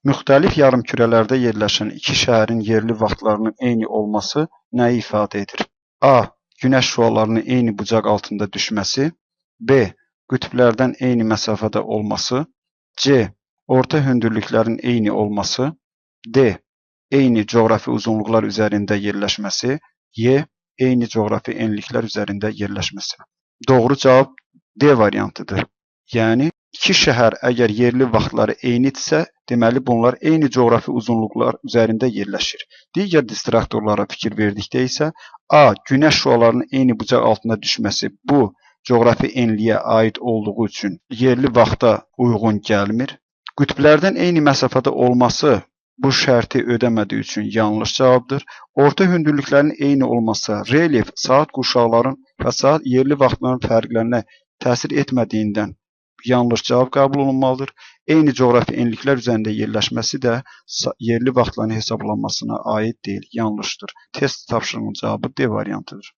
Müxtəlif yarımkürələrdə yerləşən iki şəhərin yerli vaxtlarının eyni olması nəyi ifadə edir? A. Günəş şüalarının eyni bucaq altında düşməsi. B. Qütblərdən eyni məsafədə olması. C. Orta hündürlüklərin eyni olması. D. Eyni coğrafi uzunluqlar üzərində yerləşməsi. Y. Eyni coğrafi enliklər üzərində yerləşməsi. Doğru cavab D variantıdır. Yəni iki şəhər əgər yerli vaxtları eynidirsə, deməli bunlar eyni coğrafi uzunluqlar üzərində yerləşir. Digər distraktorlara fikir verdikdə isə A. Günəş şüalarının eyni bucaq altında düşməsi bu coğrafi enliyə aid olduğu üçün yerli vaxta uyğun gəlmir. Qütblərdən eyni məsafədə olması bu şərti ödəmədiyi üçün yanlış cavabdır. Orta hündürlüklərin eyni olması relyef, saat qurşaqların və saat yerli vaxtların fərqlərinə təsir etmədiyindən yanlış cavab qəbul olunmalıdır. Eyni coğrafi enliklər üzərində yerləşməsi də yerli vaxtların hesablanmasına aid deyil, yanlışdır. Test tapşırığının cavabı D variantıdır.